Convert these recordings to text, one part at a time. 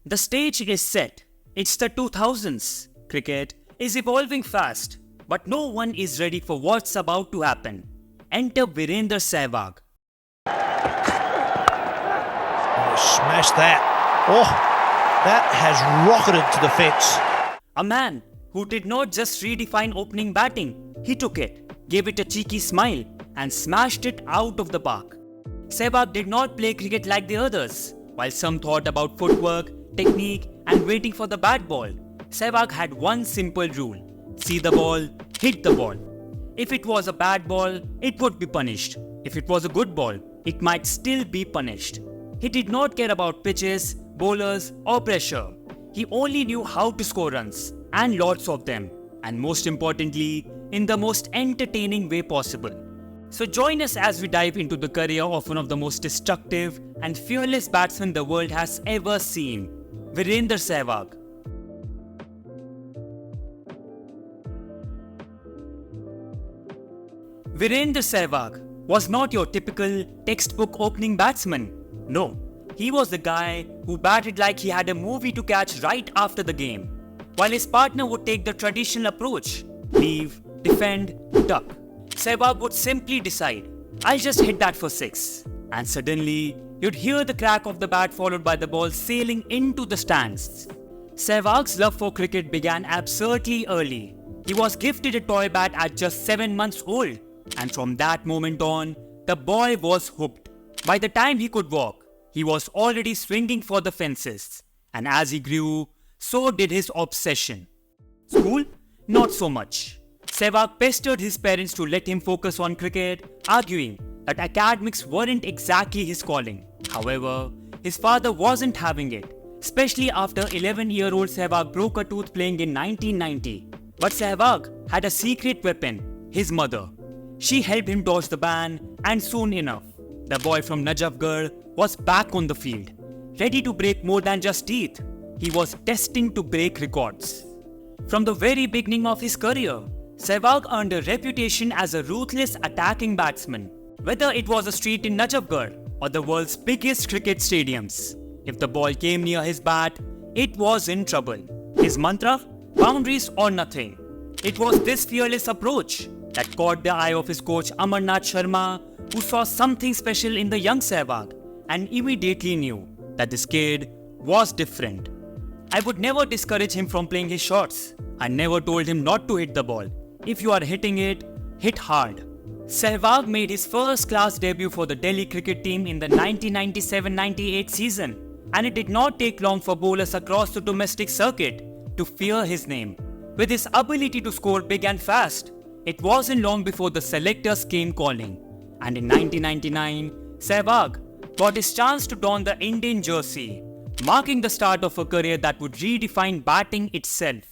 The stage is set. It's the 2000s. Cricket is evolving fast, but no one is ready for what's about to happen. Enter Virender Sehwag. Oh, smashed that. Oh, that has rocketed to the fence. A man who did not just redefine opening batting. He took it, gave it a cheeky smile, and smashed it out of the park. Sehwag did not play cricket like the others. While some thought about footwork, technique, and waiting for the bat ball, Sehwag had one simple rule: see the ball, hit the ball. If it was a bad ball, it would be punished. If it was a good ball, it might still be punished. He did not care about pitches, bowlers, or pressure. He only knew how to score runs, and lots of them, and most importantly, in the most entertaining way possible. So join us as we dive into the career of one of the most destructive and fearless batsmen the world has ever seen, Virender Sehwag. Virender Sehwag was not your typical textbook opening batsman. No, he was the guy who batted like he had a movie to catch right after the game, while his partner would take the traditional approach: leave, defend, duck. Sehwag would simply decide, I'll just hit that for 6. And suddenly, you'd hear the crack of the bat followed by the ball sailing into the stands. Sehwag's love for cricket began absurdly early. He was gifted a toy bat at just 7 months old, and from that moment on, the boy was hooked. By the time he could walk, he was already swinging for the fences. And as he grew, so did his obsession. School? Not so much. Sehwag pestered his parents to let him focus on cricket, arguing that academics weren't exactly his calling. However, his father wasn't having it, especially after 11-year-old Sehwag broke a tooth playing in 1990. But Sehwag had a secret weapon: his mother. She helped him dodge the ban, and soon enough, the boy from Najafgarh was back on the field, ready to break more than just teeth. He was destined to break records. From the very beginning of his career, Sehwag earned a reputation as a ruthless attacking batsman. Whether it was a street in Najafgarh or the world's biggest cricket stadiums, if the ball came near his bat, it was in trouble. His mantra? Boundaries or nothing. It was this fearless approach that caught the eye of his coach Amarnath Sharma, who saw something special in the young Sehwag and immediately knew that this kid was different. I would never discourage him from playing his shots. I never told him not to hit the ball. If you are hitting it, hit hard. Sehwag made his first-class debut for the Delhi cricket team in the 1997-98 season, and it did not take long for bowlers across the domestic circuit to fear his name. With his ability to score big and fast, it wasn't long before the selectors came calling. And in 1999, Sehwag got his chance to don the Indian jersey, marking the start of a career that would redefine batting itself.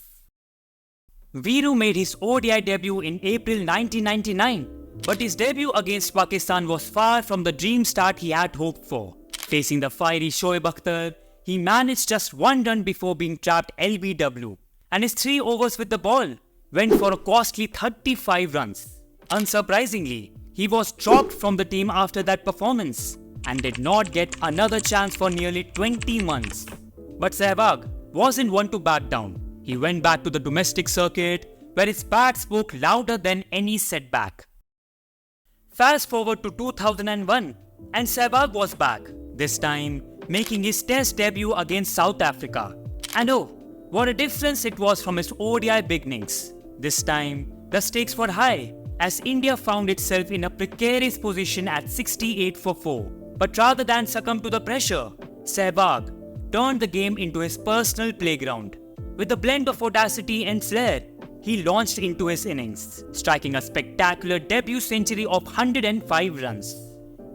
Viru made his ODI debut in April 1999, but his debut against Pakistan was far from the dream start he had hoped for. Facing the fiery Shoaib Akhtar, he managed just 1 run before being trapped LBW, and his 3 overs with the ball went for a costly 35 runs. Unsurprisingly, he was dropped from the team after that performance and did not get another chance for nearly 20 months. But Sehwag wasn't one to back down. He went back to the domestic circuit, where his bat spoke louder than any setback. Fast forward to 2001, and Sehwag was back, this time making his test debut against South Africa. And oh, what a difference it was from his ODI beginnings. This time, the stakes were high, as India found itself in a precarious position at 68 for 4. But rather than succumb to the pressure, Sehwag turned the game into his personal playground. With a blend of audacity and flair, he launched into his innings, striking a spectacular debut century of 105 runs.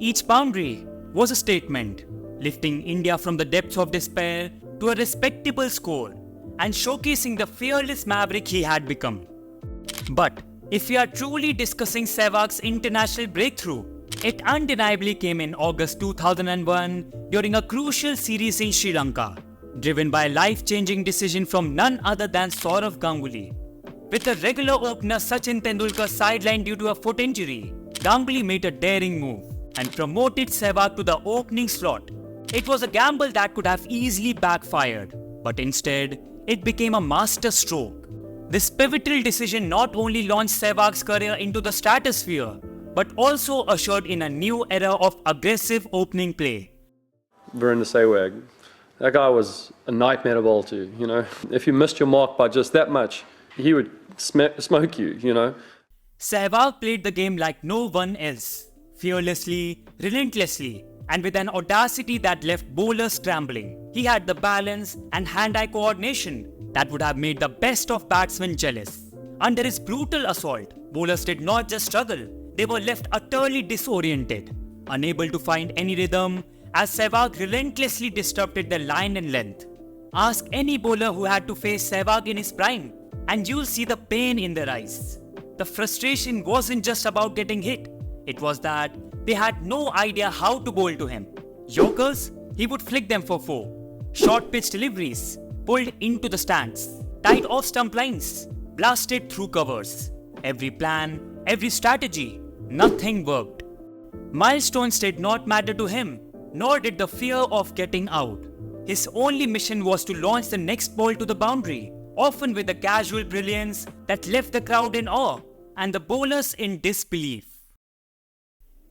Each boundary was a statement, lifting India from the depths of despair to a respectable score and showcasing the fearless maverick he had become. But if we are truly discussing Sehwag's international breakthrough, it undeniably came in August 2001 during a crucial series in Sri Lanka, driven by a life-changing decision from none other than Sourav Ganguly. With the regular opener Sachin Tendulkar sidelined due to a foot injury, Ganguly made a daring move and promoted Sehwag to the opening slot. It was a gamble that could have easily backfired, but instead, it became a master stroke. This pivotal decision not only launched Sehwag's career into the stratosphere, but also ushered in a new era of aggressive opening play. Virender Sehwag, that guy was a nightmare to bowl to, you know. If you missed your mark by just that much, he would smoke you, you know. Sehwag played the game like no one else, fearlessly, relentlessly, and with an audacity that left bowlers scrambling. He had the balance and hand-eye coordination that would have made the best of batsmen jealous. Under his brutal assault, bowlers did not just struggle, they were left utterly disoriented, unable to find any rhythm as Sehwag relentlessly disrupted their line and length. Ask any bowler who had to face Sehwag in his prime, and you'll see the pain in their eyes. The frustration wasn't just about getting hit, it was that they had no idea how to bowl to him. Yorkers, he would flick them for 4. Short pitch deliveries, pulled into the stands, tied off stump lines, blasted through covers. Every plan, every strategy, nothing worked. Milestones did not matter to him, nor did the fear of getting out. His only mission was to launch the next ball to the boundary, often with a casual brilliance that left the crowd in awe and the bowlers in disbelief.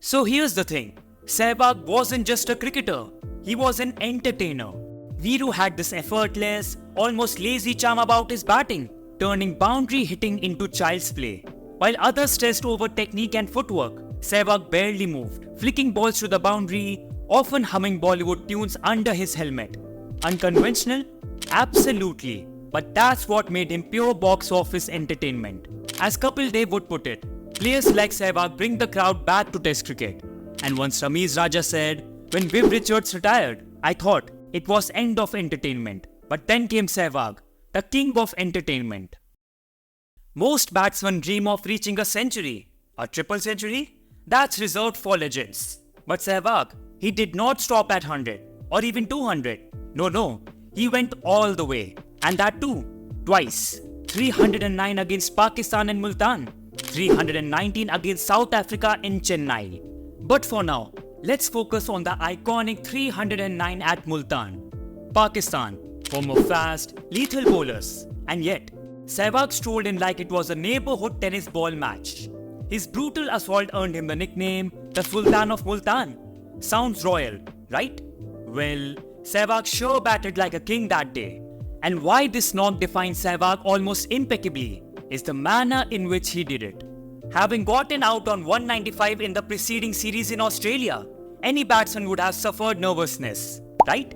So here's the thing, Sehwag wasn't just a cricketer, he was an entertainer. Viru had this effortless, almost lazy charm about his batting, turning boundary hitting into child's play. While others stressed over technique and footwork, Sehwag barely moved, flicking balls to the boundary, often humming Bollywood tunes under his helmet. Unconventional? Absolutely. But that's what made him pure box office entertainment. As Kapil Dev would put it, players like Sehwag bring the crowd back to Test cricket. And once Ramiz Raja said, when Viv Richards retired, I thought it was end of entertainment. But then came Sehwag, the king of entertainment. Most batsmen dream of reaching a century. A triple century? That's reserved for legends. But Sehwag, he did not stop at 100 or even 200. No, he went all the way. And that too, twice. 309 against Pakistan in Multan, 319 against South Africa in Chennai. But for now, let's focus on the iconic 309 at Multan. Pakistan, home of fast, lethal bowlers. And yet, Sehwag strolled in like it was a neighborhood tennis ball match. His brutal assault earned him the nickname, the Sultan of Multan. Sounds royal, right? Well, Sehwag sure batted like a king that day. And why this knock defines Sehwag almost impeccably is the manner in which he did it. Having gotten out on 195 in the preceding series in Australia, any batsman would have suffered nervousness, right?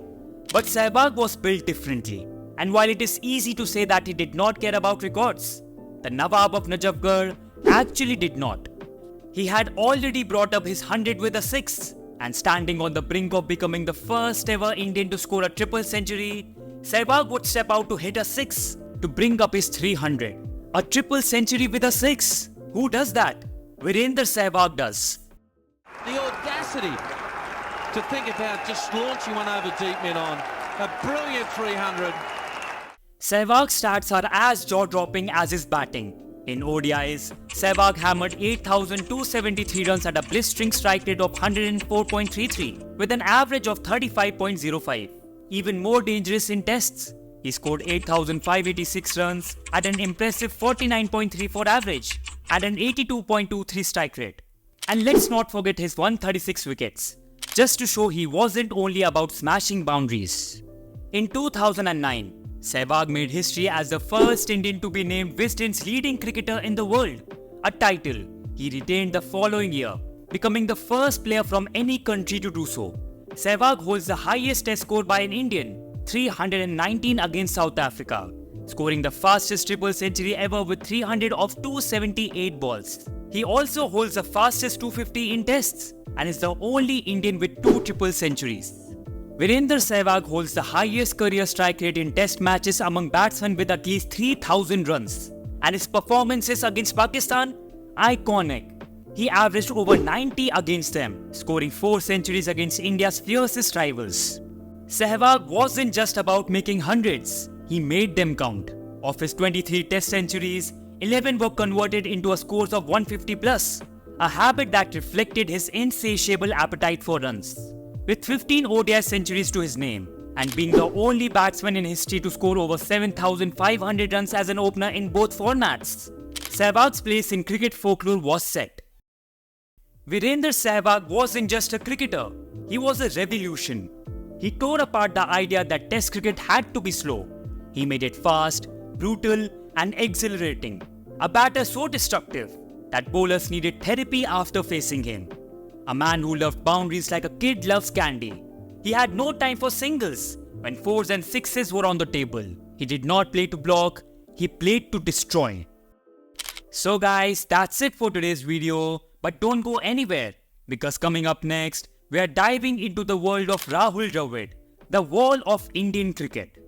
But Sehwag was built differently. And while it is easy to say that he did not care about records, the Nawab of Najafgarh actually did not. He had already brought up his 100 with a 6, and standing on the brink of becoming the first ever Indian to score a triple century, Sehwag would step out to hit a 6 to bring up his 300. A triple century with a 6? Who does that? Virender Sehwag does. The audacity to think about just launching one over deep mid-on. A brilliant 300. Sehwag's stats are as jaw-dropping as his batting. In ODIs, Sehwag hammered 8,273 runs at a blistering strike rate of 104.33 with an average of 35.05. Even more dangerous in tests, he scored 8,586 runs at an impressive 49.34 average and an 82.23 strike rate. And let's not forget his 136 wickets, just to show he wasn't only about smashing boundaries. In 2009, Sehwag made history as the first Indian to be named Wisden's leading cricketer in the world, a title he retained the following year, becoming the first player from any country to do so. Sehwag holds the highest test score by an Indian, 319 against South Africa, scoring the fastest triple century ever with 300 of 278 balls. He also holds the fastest 250 in tests and is the only Indian with 2 triple centuries. Virender Sehwag holds the highest career strike rate in test matches among batsmen with at least 3,000 runs, and his performances against Pakistan? Iconic. He averaged over 90 against them, scoring 4 centuries against India's fiercest rivals. Sehwag wasn't just about making hundreds, he made them count. Of his 23 test centuries, 11 were converted into a scores of 150 plus, a habit that reflected his insatiable appetite for runs. With 15 ODI centuries to his name and being the only batsman in history to score over 7,500 runs as an opener in both formats, Sehwag's place in cricket folklore was set. Virender Sehwag wasn't just a cricketer, he was a revolution. He tore apart the idea that Test cricket had to be slow. He made it fast, brutal, and exhilarating. A batter so destructive that bowlers needed therapy after facing him. A man who loved boundaries like a kid loves candy. He had no time for singles when fours and sixes were on the table. He did not play to block, he played to destroy. So guys, that's it for today's video. But don't go anywhere, because coming up next, we are diving into the world of Rahul Dravid, the wall of Indian cricket.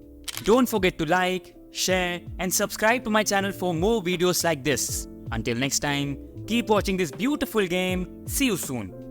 Don't forget to like, share and subscribe to my channel for more videos like this. Until next time, keep watching this beautiful game. See you soon.